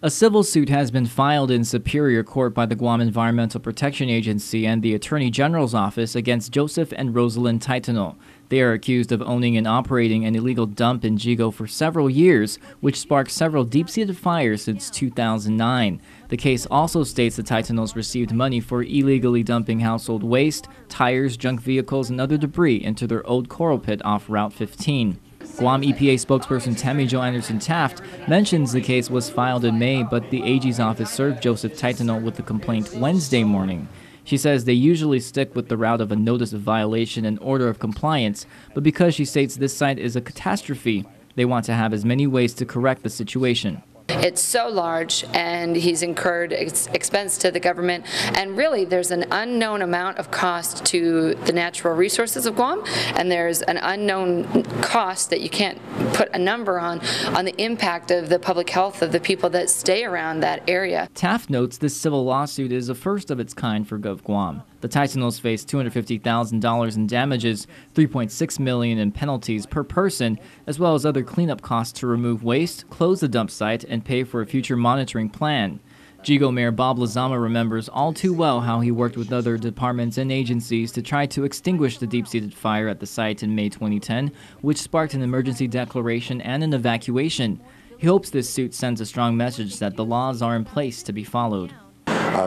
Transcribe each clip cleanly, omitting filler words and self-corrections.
A civil suit has been filed in Superior Court by the Guam Environmental Protection Agency and the Attorney General's Office against Joseph and Rosalind Taitano. They are accused of owning and operating an illegal dump in Jigo for several years, which sparked several deep-seated fires since 2009. The case also states the Taitanos received money for illegally dumping household waste, tires, junk vehicles, and other debris into their old coral pit off Route 15. Guam EPA spokesperson Tammy Jo Anderson Taft mentions the case was filed in May, but the AG's office served Joseph Taitano with the complaint Wednesday morning. She says they usually stick with the route of a notice of violation and order of compliance, but because she states this site is a catastrophe, they want to have as many ways to correct the situation. It's so large, and he's incurred expense to the government, and really there's an unknown amount of cost to the natural resources of Guam, and there's an unknown cost that you can't put a number on the impact of the public health of the people that stay around that area. Taft notes this civil lawsuit is a first of its kind for Gov Guam. The Taitanos face $250,000 in damages, $3.6 million in penalties per person, as well as other cleanup costs to remove waste, close the dump site, and pay for a future monitoring plan. Jigo Mayor Bob Lozama remembers all too well how he worked with other departments and agencies to try to extinguish the deep-seated fire at the site in May 2010, which sparked an emergency declaration and an evacuation. He hopes this suit sends a strong message that the laws are in place to be followed.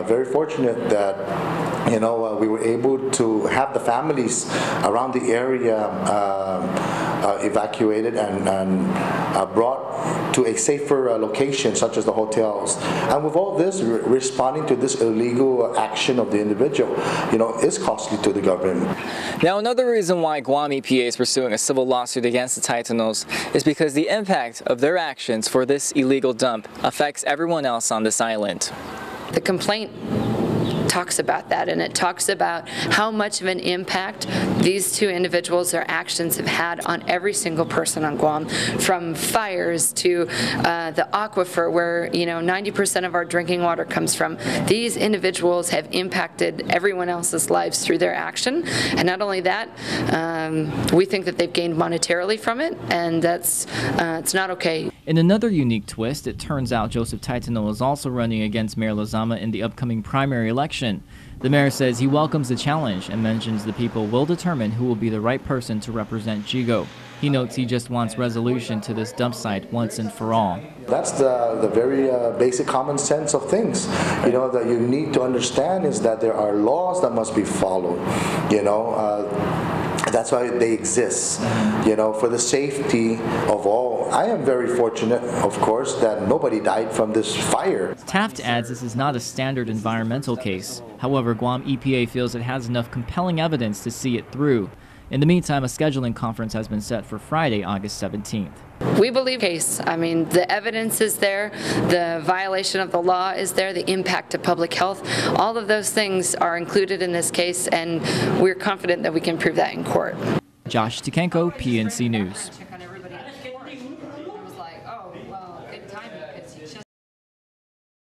Very fortunate that we were able to have the families around the area evacuated and brought to a safer location, such as the hotels. And with all this, responding to this illegal action of the individual, is costly to the government. Now, another reason why Guam EPA is pursuing a civil lawsuit against the Taitanos is because the impact of their actions for this illegal dump affects everyone else on this island. The complaint talks about that, and it talks about how much of an impact these two individuals, their actions have had on every single person on Guam, from fires to the aquifer where 90% of our drinking water comes from. These individuals have impacted everyone else's lives through their action, and not only that, we think that they've gained monetarily from it, and that's it's not okay. In another unique twist, it turns out Joseph Taitano is also running against Mayor Lozama in the upcoming primary election. The mayor says he welcomes the challenge and mentions the people will determine who will be the right person to represent Jigo. He notes he just wants resolution to this dump site once and for all. That's the very basic common sense of things. That you need to understand is that there are laws that must be followed. That's why they exist, for the safety of all. I am very fortunate, of course, that nobody died from this fire. Taft adds this is not a standard environmental case. However, Guam EPA feels it has enough compelling evidence to see it through. In the meantime, a scheduling conference has been set for Friday, August 17th. We believe case. The evidence is there, the violation of the law is there, the impact to public health. All of those things are included in this case, and we're confident that we can prove that in court. Josh Tikenko, PNC News.